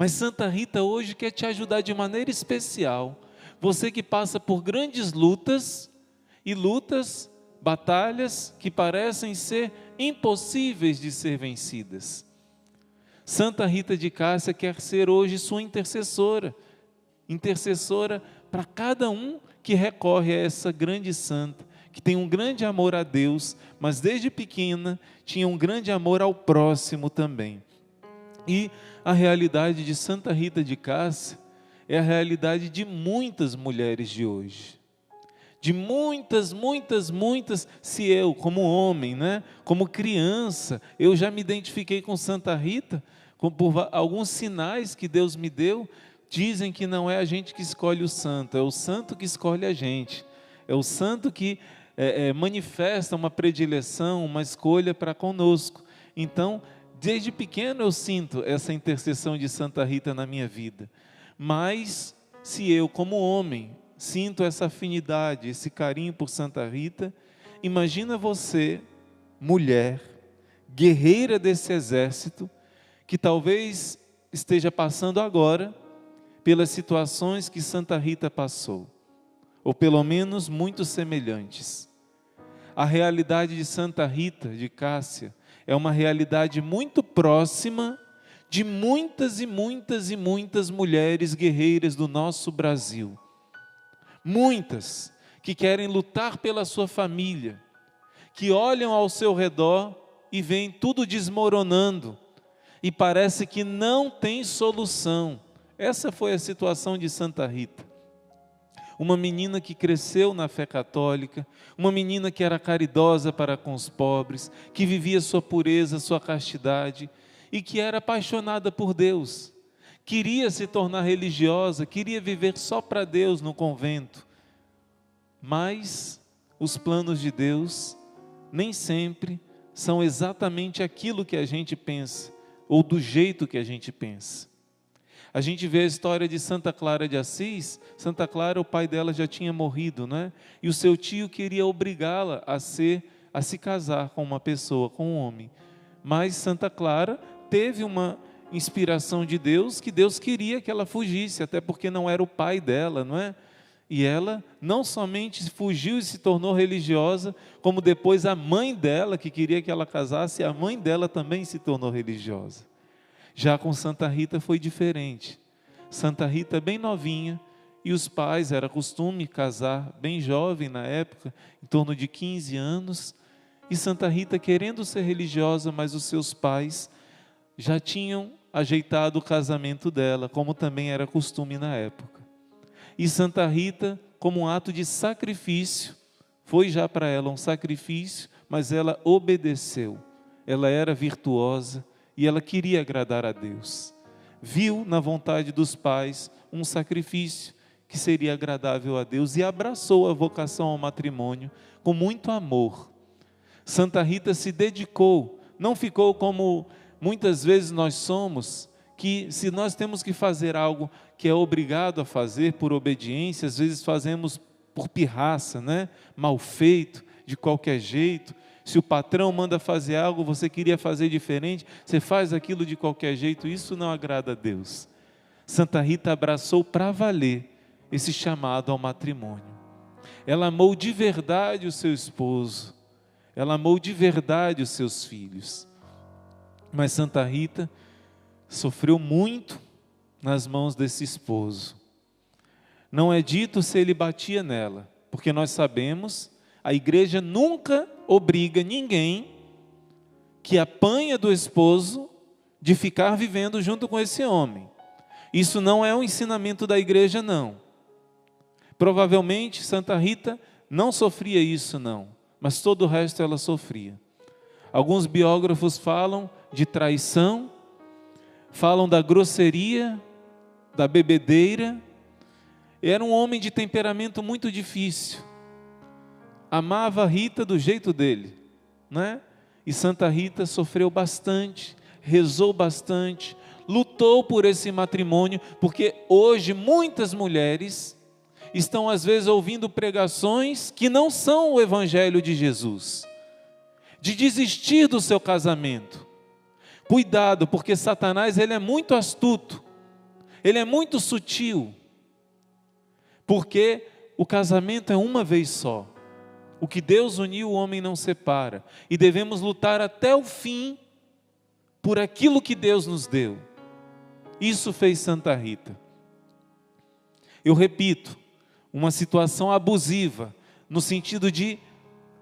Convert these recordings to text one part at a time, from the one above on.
Mas Santa Rita hoje quer te ajudar de maneira especial. Você que passa por grandes lutas, batalhas que parecem ser impossíveis de ser vencidas. Santa Rita de Cássia quer ser hoje sua intercessora para cada um que recorre a essa grande santa, que tem um grande amor a Deus, mas desde pequena tinha um grande amor ao próximo também. E a realidade de Santa Rita de Cássia é a realidade de muitas mulheres de hoje. De muitas, se eu, como homem, como criança, eu já me identifiquei com Santa Rita, por alguns sinais que Deus me deu, dizem que não é a gente que escolhe o santo, é o santo que escolhe a gente, é o santo que manifesta uma predileção, uma escolha para conosco. Então, desde pequeno eu sinto essa intercessão de Santa Rita na minha vida, mas se eu, como homem, sinto essa afinidade, esse carinho por Santa Rita, imagina você, mulher, guerreira desse exército, que talvez esteja passando agora pelas situações que Santa Rita passou, ou pelo menos muito semelhantes. A realidade de Santa Rita de Cássia é uma realidade muito próxima de muitas mulheres guerreiras do nosso Brasil. Muitas que querem lutar pela sua família, que olham ao seu redor e veem tudo desmoronando, e parece que não tem solução. Essa foi a situação de Santa Rita. Uma menina que cresceu na fé católica, uma menina que era caridosa para com os pobres, que vivia sua pureza, sua castidade, e que era apaixonada por Deus. Queria se tornar religiosa, queria viver só para Deus no convento. Mas os planos de Deus nem sempre são exatamente aquilo que a gente pensa, ou do jeito que a gente pensa. A gente vê a história de Santa Clara de Assis. Santa Clara, o pai dela já tinha morrido, E o seu tio queria obrigá-la a se casar com uma pessoa, com um homem. Mas Santa Clara teve uma inspiração de Deus, que Deus queria que ela fugisse, até porque não era o pai dela, E ela não somente fugiu e se tornou religiosa, como depois a mãe dela, que queria que ela casasse, a mãe dela também se tornou religiosa. Já com Santa Rita foi diferente. Santa Rita bem novinha, e os pais, era costume casar bem jovem na época, em torno de 15 anos, e Santa Rita querendo ser religiosa, mas os seus pais já tinham ajeitado o casamento dela, como também era costume na época. E Santa Rita, como um ato de sacrifício, foi já para ela um sacrifício, mas ela obedeceu. Ela era virtuosa e ela queria agradar a Deus. Viu na vontade dos pais um sacrifício que seria agradável a Deus e abraçou a vocação ao matrimônio com muito amor. Santa Rita se dedicou, não ficou como muitas vezes nós somos, que se nós temos que fazer algo que é obrigado a fazer por obediência, às vezes fazemos por pirraça, mal feito, de qualquer jeito. Se o patrão manda fazer algo, você queria fazer diferente, você faz aquilo de qualquer jeito, isso não agrada a Deus. Santa Rita abraçou para valer esse chamado ao matrimônio. Ela amou de verdade o seu esposo, ela amou de verdade os seus filhos. Mas Santa Rita sofreu muito nas mãos desse esposo. Não é dito se ele batia nela, porque nós sabemos, a igreja nunca obriga ninguém que apanha do esposo de ficar vivendo junto com esse homem. Isso não é um ensinamento da igreja, não. Provavelmente Santa Rita não sofria isso, não, mas todo o resto ela sofria. Alguns biógrafos falam de traição, falam da grosseria, da bebedeira. Era um homem de temperamento muito difícil. Amava Rita do jeito dele, E Santa Rita sofreu bastante, rezou bastante, lutou por esse matrimônio, porque hoje muitas mulheres estão às vezes ouvindo pregações que não são o Evangelho de Jesus, de desistir do seu casamento. Cuidado, porque Satanás ele é muito astuto, ele é muito sutil, porque o casamento é uma vez só. O que Deus uniu, o homem não separa. E devemos lutar até o fim por aquilo que Deus nos deu. Isso fez Santa Rita. Eu repito, uma situação abusiva, no sentido de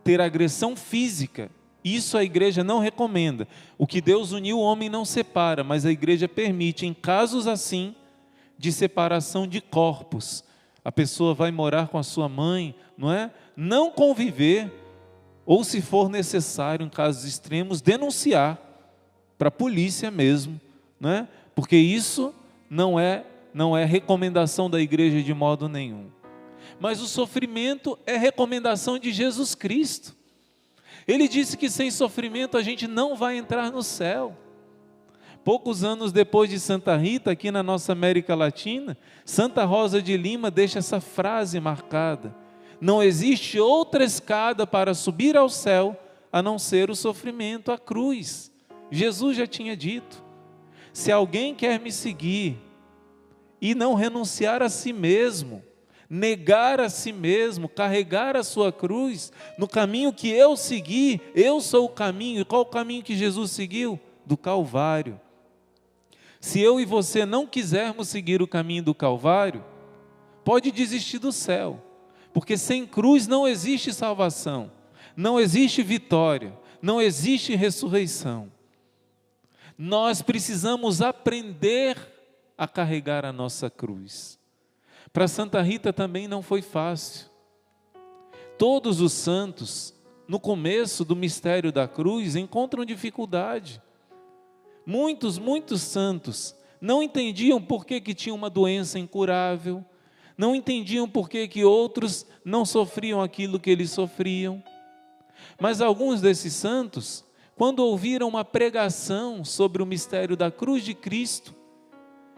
ter agressão física, isso a igreja não recomenda. O que Deus uniu, o homem não separa, mas a igreja permite, em casos assim, de separação de corpos. A pessoa vai morar com a sua mãe, não é? Não conviver, ou se for necessário, em casos extremos, denunciar para a polícia mesmo, não é? Porque isso não é recomendação da igreja de modo nenhum. Mas o sofrimento é recomendação de Jesus Cristo. Ele disse que sem sofrimento a gente não vai entrar no céu. Poucos anos depois de Santa Rita, aqui na nossa América Latina, Santa Rosa de Lima deixa essa frase marcada: não existe outra escada para subir ao céu a não ser o sofrimento, a cruz. Jesus já tinha dito: se alguém quer me seguir e não renunciar a si mesmo, negar a si mesmo, carregar a sua cruz, no caminho que eu segui, eu sou o caminho. E qual o caminho que Jesus seguiu? Do Calvário. Se eu e você não quisermos seguir o caminho do Calvário, pode desistir do céu, porque sem cruz não existe salvação, não existe vitória, não existe ressurreição. Nós precisamos aprender a carregar a nossa cruz. Para Santa Rita também não foi fácil. Todos os santos, no começo do mistério da cruz, encontram dificuldade. Muitos santos não entendiam por que tinha uma doença incurável, não entendiam por que outros não sofriam aquilo que eles sofriam. Mas alguns desses santos, quando ouviram uma pregação sobre o mistério da cruz de Cristo,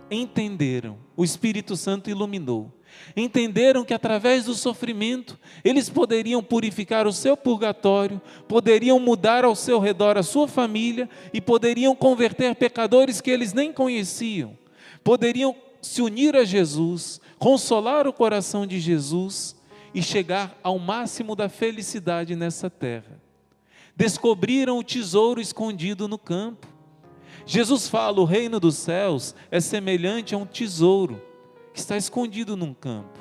entenderam, o Espírito Santo iluminou, entenderam que através do sofrimento, eles poderiam purificar o seu purgatório, poderiam mudar ao seu redor a sua família e poderiam converter pecadores que eles nem conheciam, poderiam se unir a Jesus, consolar o coração de Jesus e chegar ao máximo da felicidade nessa terra. Descobriram o tesouro escondido no campo. Jesus fala: o reino dos céus é semelhante a um tesouro que está escondido num campo.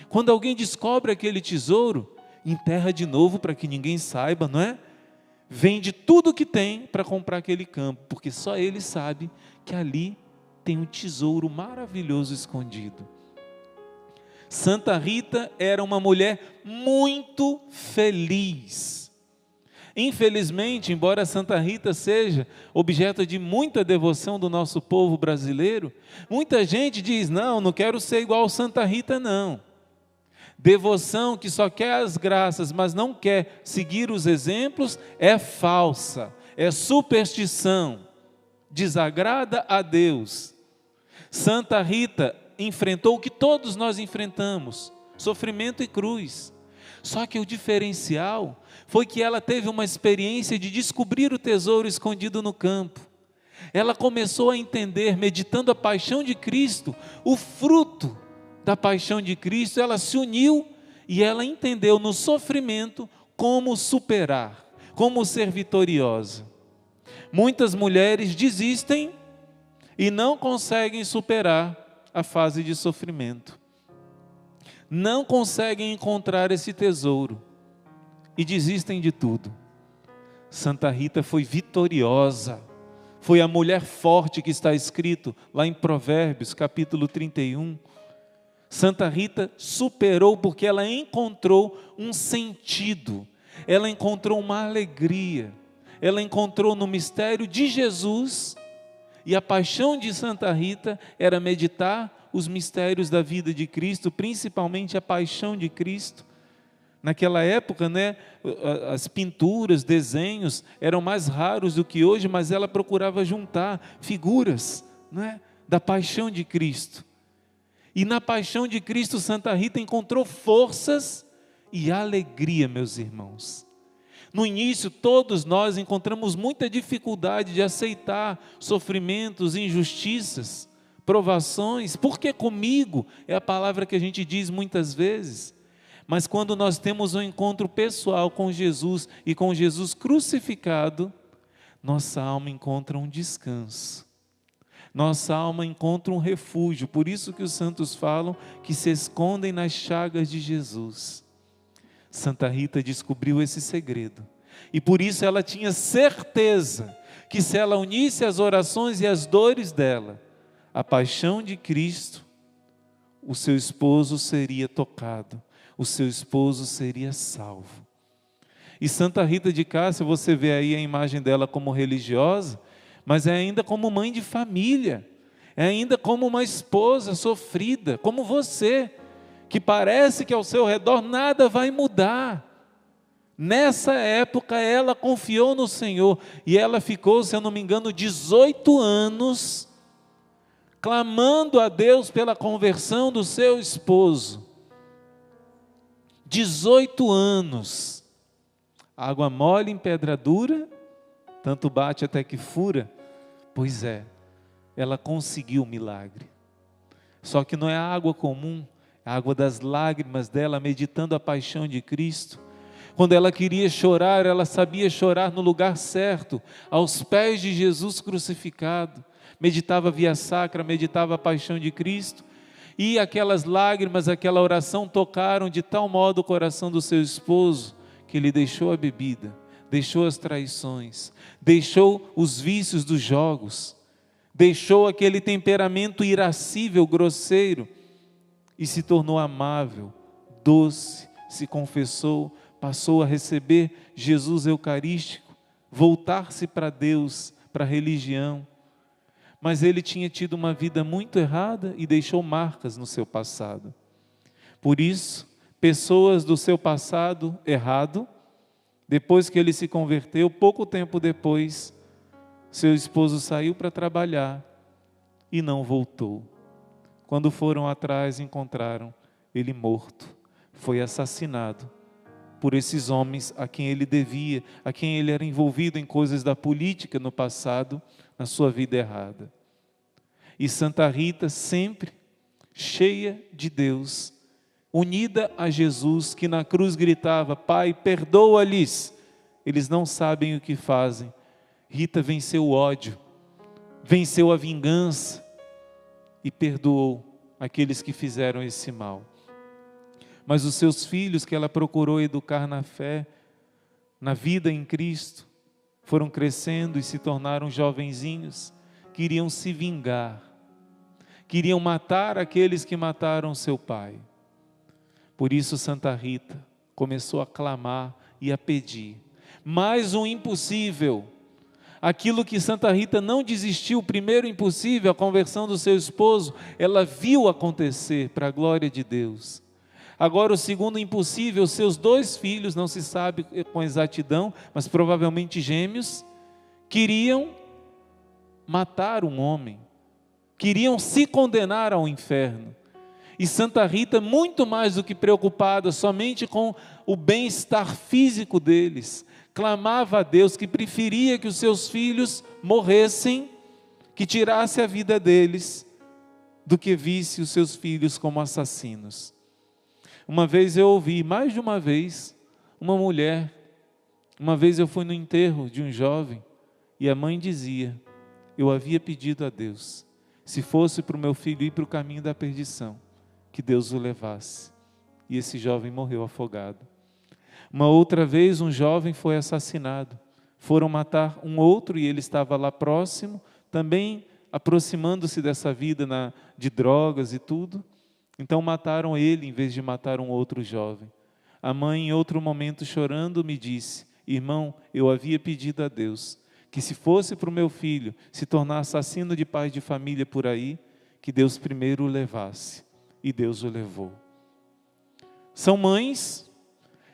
Quando alguém descobre aquele tesouro, enterra de novo para que ninguém saiba, não é? Vende tudo que tem para comprar aquele campo, porque só ele sabe que ali tem um tesouro maravilhoso escondido. Santa Rita era uma mulher muito feliz. Infelizmente, embora Santa Rita seja objeto de muita devoção do nosso povo brasileiro, muita gente diz: não quero ser igual a Santa Rita não. Devoção que só quer as graças, mas não quer seguir os exemplos, é falsa, é superstição, desagrada a Deus. Santa Rita enfrentou o que todos nós enfrentamos, sofrimento e cruz. Só que o diferencial foi que ela teve uma experiência de descobrir o tesouro escondido no campo. Ela começou a entender, meditando a paixão de Cristo, o fruto da paixão de Cristo. Ela se uniu e ela entendeu no sofrimento como superar, como ser vitoriosa. Muitas mulheres desistem e não conseguem superar a fase de sofrimento. Não conseguem encontrar esse tesouro e desistem de tudo. Santa Rita foi vitoriosa, foi a mulher forte que está escrito lá em Provérbios, capítulo 31. Santa Rita superou porque ela encontrou um sentido, ela encontrou uma alegria, ela encontrou no mistério de Jesus, e a paixão de Santa Rita era meditar os mistérios da vida de Cristo, principalmente a paixão de Cristo. Naquela época, né, as pinturas, desenhos eram mais raros do que hoje, mas ela procurava juntar figuras, né, da paixão de Cristo. E na paixão de Cristo, Santa Rita encontrou forças e alegria, meus irmãos. No início, todos nós encontramos muita dificuldade de aceitar sofrimentos, injustiças, provações. Por que comigo? É a palavra que a gente diz muitas vezes. Mas quando nós temos um encontro pessoal com Jesus e com Jesus crucificado, nossa alma encontra um descanso. Nossa alma encontra um refúgio. Por isso que os santos falam que se escondem nas chagas de Jesus. Santa Rita descobriu esse segredo. E por isso ela tinha certeza que se ela unisse as orações e as dores dela, a paixão de Cristo, o seu esposo seria tocado, o seu esposo seria salvo. E Santa Rita de Cássia, você vê aí a imagem dela como religiosa, mas é ainda como mãe de família, é ainda como uma esposa sofrida, como você, que parece que ao seu redor nada vai mudar. Nessa época ela confiou no Senhor e ela ficou, se eu não me engano, 18 anos clamando a Deus pela conversão do seu esposo. 18 anos. Água mole em pedra dura, tanto bate até que fura. Pois é, ela conseguiu o milagre. Só que não é a água comum, é a água das lágrimas dela, meditando a paixão de Cristo. Quando ela queria chorar, ela sabia chorar no lugar certo, aos pés de Jesus crucificado. Meditava a via sacra, meditava a paixão de Cristo. E aquelas lágrimas, aquela oração tocaram de tal modo o coração do seu esposo, que ele deixou a bebida, deixou as traições, deixou os vícios dos jogos, deixou aquele temperamento irascível, grosseiro, e se tornou amável, doce, se confessou, passou a receber Jesus eucarístico, voltar-se para Deus, para a religião. Mas ele tinha tido uma vida muito errada e deixou marcas no seu passado. Por isso, pessoas do seu passado errado, depois que ele se converteu, pouco tempo depois, seu esposo saiu para trabalhar e não voltou. Quando foram atrás, encontraram ele morto, foi assassinado por esses homens a quem ele devia, a quem ele era envolvido em coisas da política no passado, na sua vida errada. E Santa Rita sempre cheia de Deus, unida a Jesus, que na cruz gritava: Pai, perdoa-lhes, eles não sabem o que fazem. Rita venceu o ódio, venceu a vingança e perdoou aqueles que fizeram esse mal. Mas os seus filhos, que ela procurou educar na fé, na vida em Cristo, foram crescendo e se tornaram jovenzinhos, queriam se vingar, queriam matar aqueles que mataram seu pai. Por isso Santa Rita começou a clamar e a pedir mais um impossível. Aquilo que Santa Rita não desistiu, o primeiro impossível, a conversão do seu esposo, ela viu acontecer para a glória de Deus. Agora o segundo impossível, seus 2 filhos, não se sabe com exatidão, mas provavelmente gêmeos, queriam matar um homem, queriam se condenar ao inferno. E Santa Rita, muito mais do que preocupada somente com o bem-estar físico deles, clamava a Deus que preferia que os seus filhos morressem, que tirasse a vida deles, do que visse os seus filhos como assassinos. Uma vez eu ouvi, mais de uma vez, uma mulher, uma vez eu fui no enterro de um jovem, e a mãe dizia: eu havia pedido a Deus, se fosse para o meu filho ir para o caminho da perdição, que Deus o levasse. E esse jovem morreu afogado. Uma outra vez um jovem foi assassinado, foram matar um outro e ele estava lá próximo, também aproximando-se dessa vida de drogas e tudo. Então mataram ele em vez de matar um outro jovem. A mãe, em outro momento chorando, me disse: irmão, eu havia pedido a Deus que se fosse para o meu filho se tornar assassino de pai de família por aí, que Deus primeiro o levasse. E Deus o levou. São mães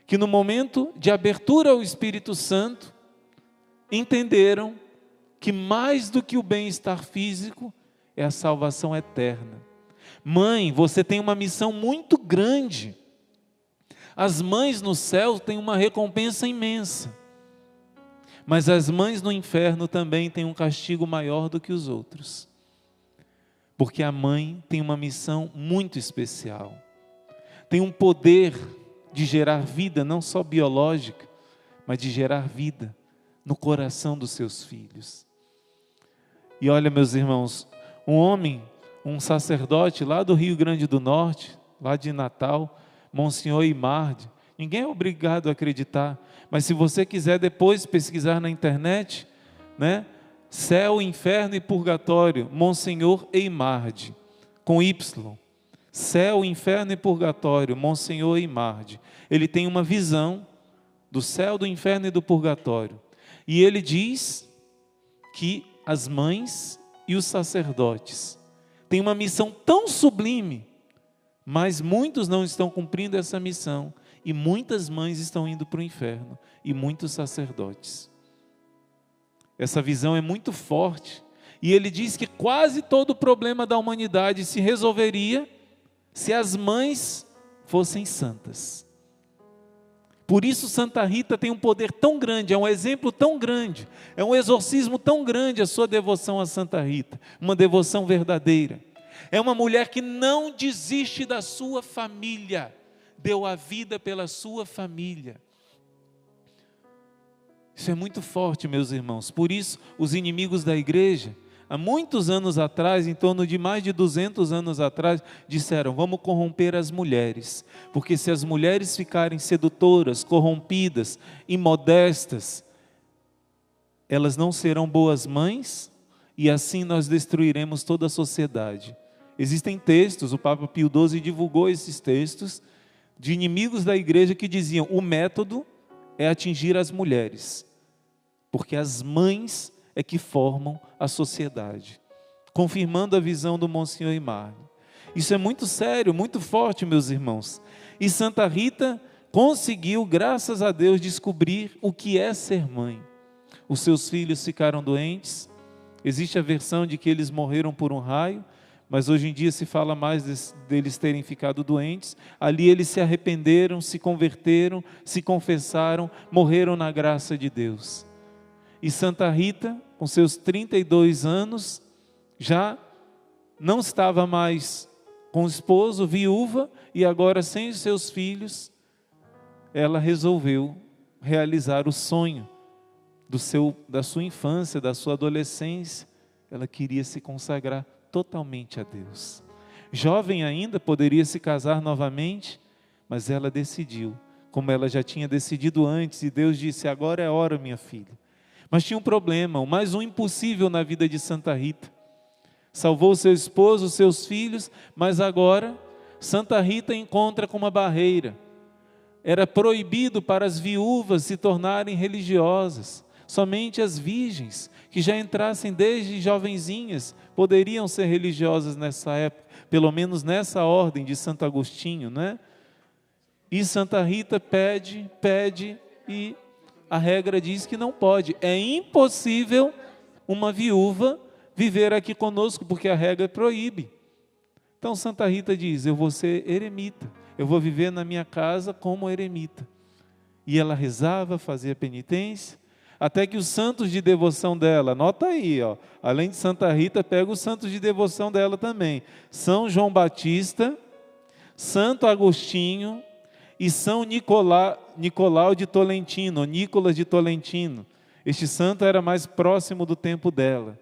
que no momento de abertura ao Espírito Santo, entenderam que mais do que o bem-estar físico, é a salvação eterna. Mãe, você tem uma missão muito grande. As mães no céu têm uma recompensa imensa. Mas as mães no inferno também têm um castigo maior do que os outros. Porque a mãe tem uma missão muito especial. Tem um poder de gerar vida, não só biológica, mas de gerar vida no coração dos seus filhos. E olha, meus irmãos, um homem, um sacerdote lá do Rio Grande do Norte, lá de Natal, Monsenhor Imardi, ninguém é obrigado a acreditar, mas se você quiser depois pesquisar na internet, né? Céu, Inferno e Purgatório, Monsenhor Imardi, com Y. Céu, Inferno e Purgatório, Monsenhor Imardi. Ele tem uma visão do céu, do inferno e do purgatório. E ele diz que as mães e os sacerdotes têm uma missão tão sublime, mas muitos não estão cumprindo essa missão. E muitas mães estão indo para o inferno, e muitos sacerdotes. Essa visão é muito forte. E ele diz que quase todo o problema da humanidade se resolveria se as mães fossem santas. Por isso Santa Rita tem um poder tão grande, é um exemplo tão grande, é um exorcismo tão grande a sua devoção a Santa Rita, uma devoção verdadeira. É uma mulher que não desiste da sua família, deu a vida pela sua família. Isso é muito forte, meus irmãos. Por isso, os inimigos da igreja, há muitos anos atrás, em torno de mais de 200 anos atrás, disseram: vamos corromper as mulheres, porque se as mulheres ficarem sedutoras, corrompidas, imodestas, elas não serão boas mães, e assim nós destruiremos toda a sociedade. Existem textos, o Papa Pio XII divulgou esses textos, de inimigos da igreja que diziam: o método é atingir as mulheres, porque as mães é que formam a sociedade, confirmando a visão do Monsenhor Imardi. Isso é muito sério, muito forte, meus irmãos. E Santa Rita conseguiu, graças a Deus, descobrir o que é ser mãe. Os seus filhos ficaram doentes, existe a versão de que eles morreram por um raio, mas hoje em dia se fala mais deles terem ficado doentes. Ali eles se arrependeram, se converteram, se confessaram, morreram na graça de Deus. E Santa Rita, com seus 32 anos, já não estava mais com o esposo, viúva, e agora sem os seus filhos, ela resolveu realizar o sonho da sua infância, da sua adolescência. Ela queria se consagrar totalmente a Deus. Jovem ainda, poderia se casar novamente, mas ela decidiu, como ela já tinha decidido antes, e Deus disse: agora é a hora, minha filha. Mas tinha um problema, mais um impossível na vida de Santa Rita. Salvou seu esposo, seus filhos, mas agora Santa Rita encontra com uma barreira. Era proibido para as viúvas se tornarem religiosas. Somente as virgens, que já entrassem desde jovenzinhas, poderiam ser religiosas nessa época, pelo menos nessa ordem de Santo Agostinho, né? E Santa Rita pede, e a regra diz que não pode. É impossível uma viúva viver aqui conosco, porque a regra proíbe. Então Santa Rita diz: eu vou ser eremita, eu vou viver na minha casa como eremita. E ela rezava, fazia penitência, até que os santos de devoção dela, anota aí, ó, além de Santa Rita, pega os santos de devoção dela também: São João Batista, Santo Agostinho e São Nicolau de Tolentino, Nicolas de Tolentino. Este santo era mais próximo do tempo dela.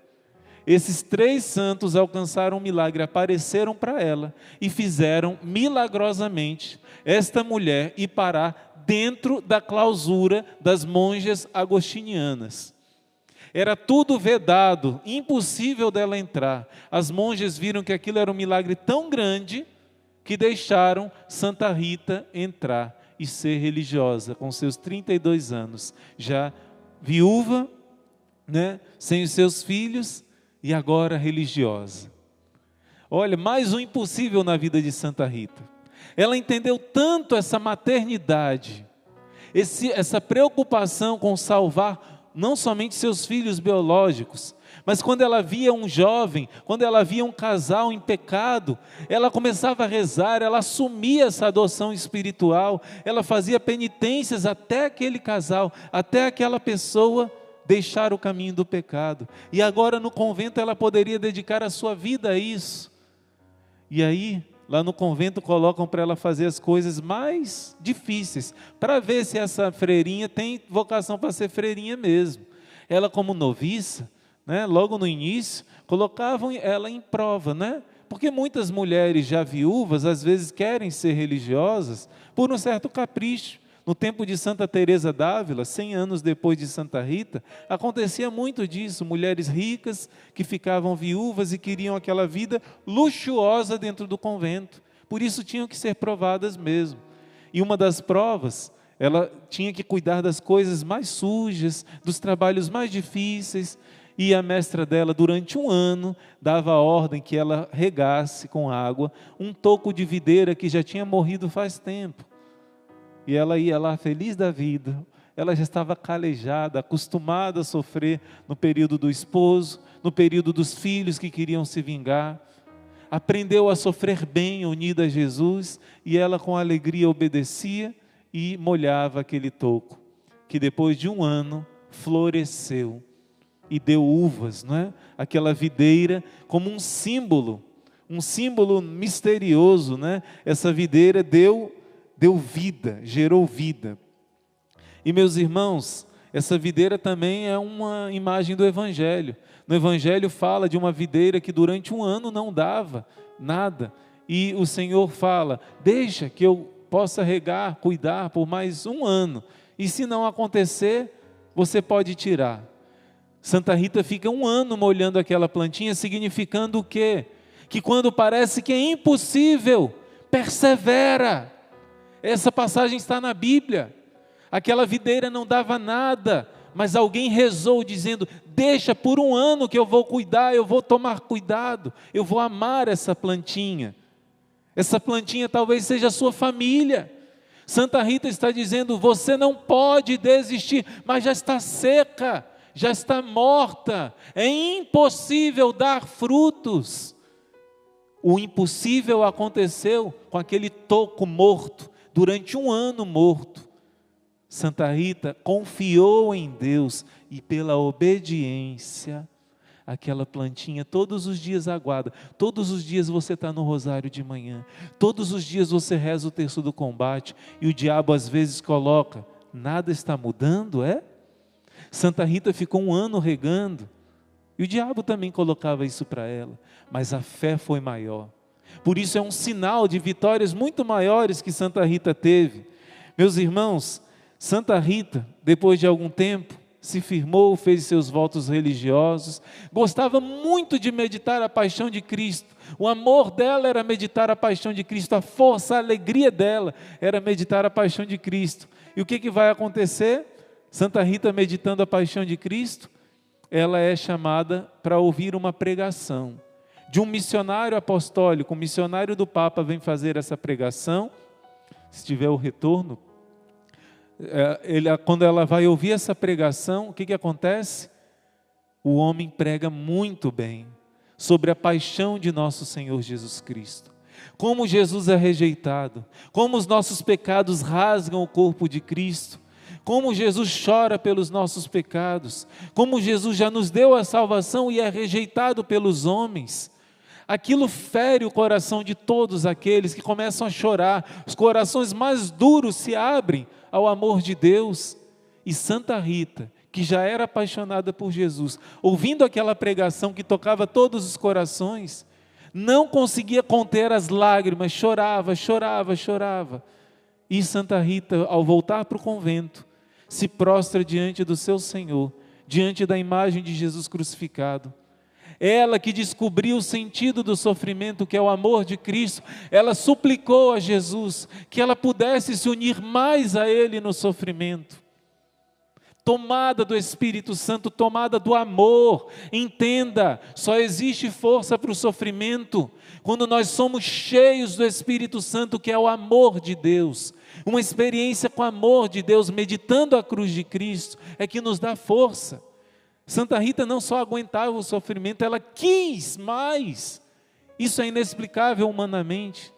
Esses 3 santos alcançaram um milagre, apareceram para ela e fizeram milagrosamente esta mulher ir parar dentro da clausura das monjas agostinianas. Era tudo vedado, impossível dela entrar. As monjas viram que aquilo era um milagre tão grande que deixaram Santa Rita entrar e ser religiosa com seus 32 anos, já viúva, né, sem os seus filhos, e agora religiosa. Olha, mais um impossível na vida de Santa Rita. Ela entendeu tanto essa maternidade, essa preocupação com salvar não somente seus filhos biológicos, mas quando ela via um jovem, quando ela via um casal em pecado, ela começava a rezar, ela assumia essa adoção espiritual, ela fazia penitências até aquele casal, até aquela pessoa deixar o caminho do pecado. E agora no convento ela poderia dedicar a sua vida a isso. E aí, lá no convento colocam para ela fazer as coisas mais difíceis, para ver se essa freirinha tem vocação para ser freirinha mesmo. Ela como noviça, né, logo no início, colocavam ela em prova, né? Porque muitas mulheres já viúvas, às vezes querem ser religiosas por um certo capricho. No tempo de Santa Teresa d'Ávila, 100 anos depois de Santa Rita, acontecia muito disso, mulheres ricas que ficavam viúvas e queriam aquela vida luxuosa dentro do convento. Por isso tinham que ser provadas mesmo. E uma das provas, ela tinha que cuidar das coisas mais sujas, dos trabalhos mais difíceis, e a mestra dela, durante um ano, dava a ordem que ela regasse com água um toco de videira que já tinha morrido faz tempo. E ela ia lá feliz da vida, ela já estava calejada, acostumada a sofrer no período do esposo, no período dos filhos que queriam se vingar. Aprendeu a sofrer bem unida a Jesus, e ela com alegria obedecia e molhava aquele toco, que depois de um ano floresceu e deu uvas, não é? Aquela videira como um símbolo misterioso, né? Essa videira deu vida, gerou vida. E meus irmãos, essa videira também é uma imagem do Evangelho. No Evangelho fala de uma videira que durante um ano não dava nada, e o Senhor fala, deixa que eu possa regar, cuidar por mais um ano, e se não acontecer, você pode tirar. Santa Rita fica um ano molhando aquela plantinha, significando o quê? Que quando parece que é impossível, persevera. Essa passagem está na Bíblia. Aquela videira não dava nada, mas alguém rezou dizendo, deixa por um ano que eu vou cuidar, eu vou tomar cuidado, eu vou amar essa plantinha. Essa plantinha talvez seja a sua família. Santa Rita está dizendo, você não pode desistir, mas já está seca, já está morta, é impossível dar frutos. O impossível aconteceu com aquele toco morto, durante um ano morto. Santa Rita confiou em Deus e pela obediência, aquela plantinha todos os dias aguarda. Todos os dias você está no rosário de manhã, todos os dias você reza o terço do combate, e o diabo às vezes coloca, nada está mudando, é? Santa Rita ficou um ano regando, e o diabo também colocava isso para ela, mas a fé foi maior. Por isso é um sinal de vitórias muito maiores que Santa Rita teve. Meus irmãos, Santa Rita, depois de algum tempo, se firmou, fez seus votos religiosos, gostava muito de meditar a paixão de Cristo. O amor dela era meditar a paixão de Cristo, a força, a alegria dela era meditar a paixão de Cristo. E o que vai acontecer? Santa Rita meditando a paixão de Cristo, ela é chamada para ouvir uma pregação de um missionário apostólico. Um missionário do Papa vem fazer essa pregação, se tiver o retorno. Quando ela vai ouvir essa pregação, o que acontece? O homem prega muito bem sobre a paixão de nosso Senhor Jesus Cristo. Como Jesus é rejeitado, como os nossos pecados rasgam o corpo de Cristo, como Jesus chora pelos nossos pecados, como Jesus já nos deu a salvação e é rejeitado pelos homens. Aquilo fere o coração de todos aqueles que começam a chorar, os corações mais duros se abrem ao amor de Deus. E Santa Rita, que já era apaixonada por Jesus, ouvindo aquela pregação que tocava todos os corações, não conseguia conter as lágrimas, chorava. E Santa Rita, ao voltar para o convento, se prostra diante do seu Senhor, diante da imagem de Jesus crucificado. Ela que descobriu o sentido do sofrimento, que é o amor de Cristo, ela suplicou a Jesus que ela pudesse se unir mais a Ele no sofrimento. Tomada do Espírito Santo, tomada do amor. Entenda, só existe força para o sofrimento quando nós somos cheios do Espírito Santo, que é o amor de Deus. Uma experiência com o amor de Deus, meditando a cruz de Cristo, é que nos dá força. Santa Rita não só aguentava o sofrimento, ela quis mais. Isso é inexplicável humanamente,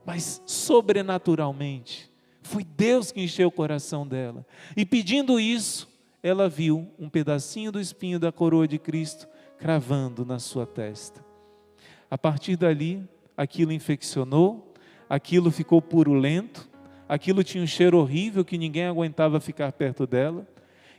mas sobrenaturalmente. Foi Deus que encheu o coração dela. E pedindo isso, ela viu um pedacinho do espinho da coroa de Cristo cravando na sua testa. A partir dali, aquilo infeccionou, aquilo ficou purulento, aquilo tinha um cheiro horrível que ninguém aguentava ficar perto dela.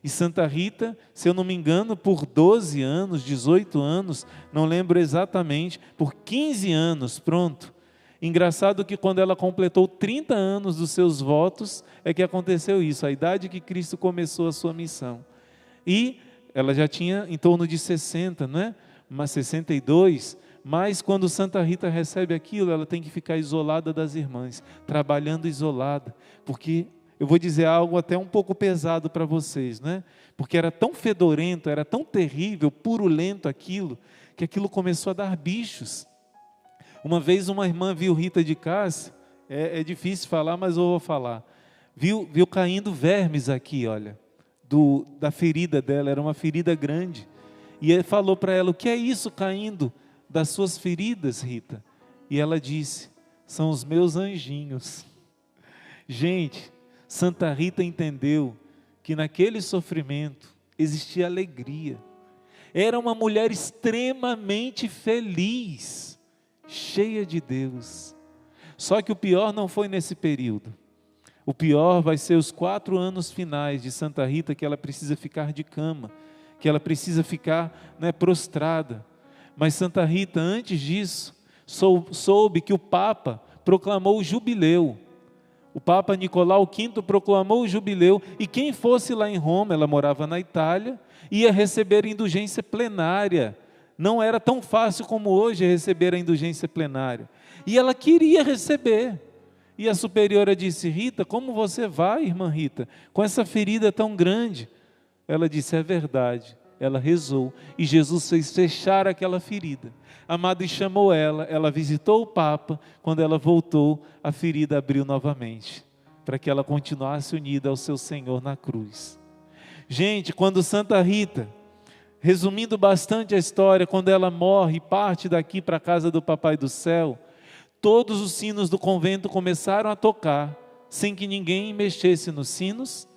E Santa Rita, se eu não me engano, por 12 anos, 18 anos, não lembro exatamente, por 15 anos, pronto. Engraçado que quando ela completou 30 anos dos seus votos, é que aconteceu isso, a idade que Cristo começou a sua missão. E ela já tinha em torno de 60, não é? Mas 62, mas quando Santa Rita recebe aquilo, ela tem que ficar isolada das irmãs, trabalhando isolada, porque eu vou dizer algo até um pouco pesado para vocês, né? Porque era tão fedorento, era tão terrível, purulento aquilo, que aquilo começou a dar bichos. Uma vez uma irmã viu Rita de Cássia, é difícil falar, mas eu vou falar. Viu caindo vermes aqui, olha, da ferida dela, era uma ferida grande. E ele falou para ela, o que é isso caindo das suas feridas, Rita? E ela disse, são os meus anjinhos. Gente, Santa Rita entendeu que naquele sofrimento existia alegria. Era uma mulher extremamente feliz, cheia de Deus. Só que o pior não foi nesse período. O pior vai ser os 4 anos finais de Santa Rita, que ela precisa ficar de cama, que ela precisa ficar, né, prostrada. Mas Santa Rita, antes disso, soube que o Papa proclamou o jubileu. O Papa Nicolau V proclamou o jubileu, e quem fosse lá em Roma, ela morava na Itália, ia receber indulgência plenária. Não era tão fácil como hoje receber a indulgência plenária. E ela queria receber. E a superiora disse, Rita, como você vai, irmã Rita, com essa ferida tão grande? Ela disse, é verdade. Ela rezou e Jesus fez fechar aquela ferida. Amado, e chamou ela visitou o Papa. Quando ela voltou, a ferida abriu novamente, para que ela continuasse unida ao seu Senhor na cruz. Gente, quando Santa Rita, resumindo bastante a história, quando ela morre e parte daqui para a casa do Papai do Céu, todos os sinos do convento começaram a tocar, sem que ninguém mexesse nos sinos,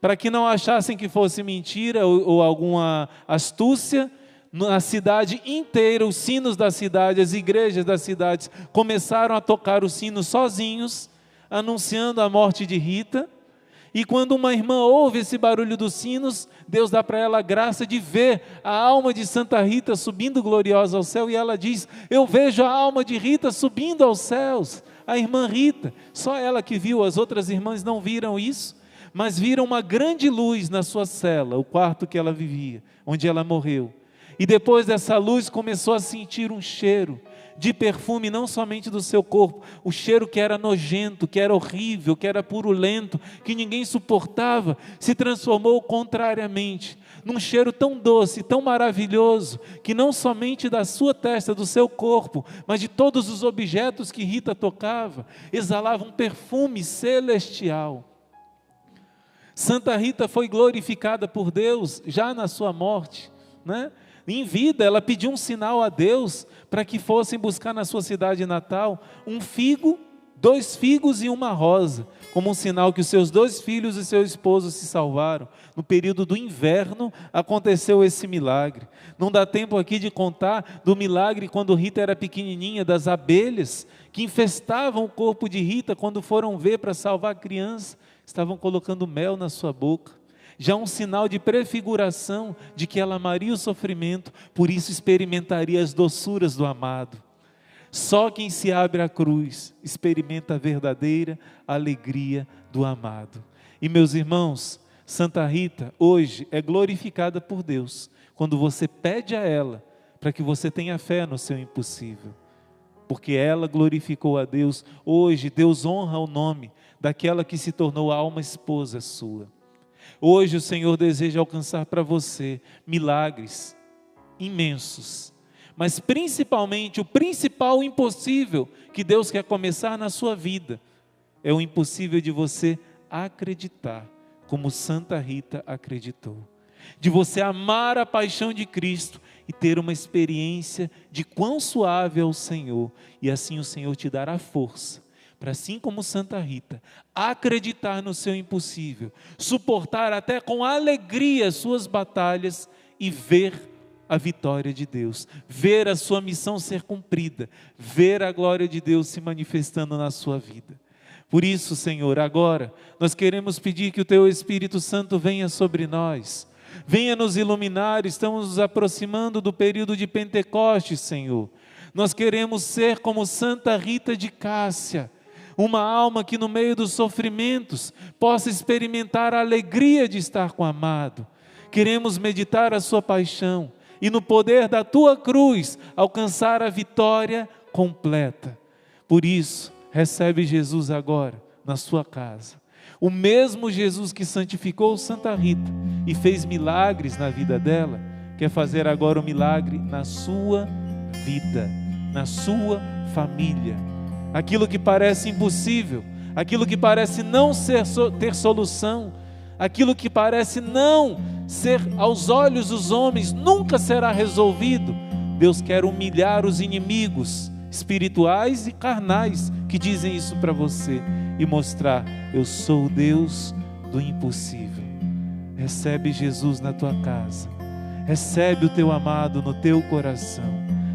para que não achassem que fosse mentira ou alguma astúcia. Na cidade inteira, os sinos da cidade, as igrejas das cidades começaram a tocar os sinos sozinhos, anunciando a morte de Rita. E quando uma irmã ouve esse barulho dos sinos, Deus dá para ela a graça de ver a alma de Santa Rita subindo gloriosa ao céu, e ela diz, eu vejo a alma de Rita subindo aos céus. A irmã Rita, só ela que viu, as outras irmãs não viram isso, mas viram uma grande luz na sua cela, o quarto que ela vivia, onde ela morreu. E depois dessa luz começou a sentir um cheiro de perfume, não somente do seu corpo, o cheiro que era nojento, que era horrível, que era purulento, que ninguém suportava, se transformou contrariamente num cheiro tão doce, tão maravilhoso, que não somente da sua testa, do seu corpo, mas de todos os objetos que Rita tocava, exalava um perfume celestial. Santa Rita foi glorificada por Deus já na sua morte, né? Em vida, ela pediu um sinal a Deus para que fossem buscar na sua cidade natal um figo, 2 figos e uma rosa, como um sinal que os seus 2 filhos e seu esposo se salvaram. No período do inverno aconteceu esse milagre. Não dá tempo aqui de contar do milagre quando Rita era pequenininha, das abelhas que infestavam o corpo de Rita quando foram ver para salvar a criança, estavam colocando mel na sua boca. Já um sinal de prefiguração de que ela amaria o sofrimento, por isso experimentaria as doçuras do amado. Só quem se abre à cruz experimenta a verdadeira alegria do amado. E meus irmãos, Santa Rita hoje é glorificada por Deus, quando você pede a ela, para que você tenha fé no seu impossível. Porque ela glorificou a Deus, hoje Deus honra o nome daquela que se tornou a alma esposa sua. Hoje o Senhor deseja alcançar para você milagres imensos, mas principalmente o principal impossível que Deus quer começar na sua vida, é o impossível de você acreditar, como Santa Rita acreditou, de você amar a paixão de Cristo e ter uma experiência de quão suave é o Senhor, e assim o Senhor te dará força para, assim como Santa Rita, acreditar no seu impossível, suportar até com alegria suas batalhas e ver a vitória de Deus, ver a sua missão ser cumprida, ver a glória de Deus se manifestando na sua vida. Por isso, Senhor, agora nós queremos pedir que o Teu Espírito Santo venha sobre nós, venha nos iluminar. Estamos nos aproximando do período de Pentecostes, Senhor. Nós queremos ser como Santa Rita de Cássia, uma alma que no meio dos sofrimentos possa experimentar a alegria de estar com o amado. Queremos meditar a sua paixão e no poder da Tua cruz alcançar a vitória completa. Por isso, recebe Jesus agora na sua casa. O mesmo Jesus que santificou Santa Rita e fez milagres na vida dela, quer fazer agora um milagre na sua vida, na sua família. Aquilo que parece impossível, aquilo que parece não ter solução, aquilo que parece não ser aos olhos dos homens, nunca será resolvido. Deus quer humilhar os inimigos espirituais e carnais que dizem isso para você e mostrar: eu sou o Deus do impossível. Recebe Jesus na tua casa, recebe o teu amado no teu coração.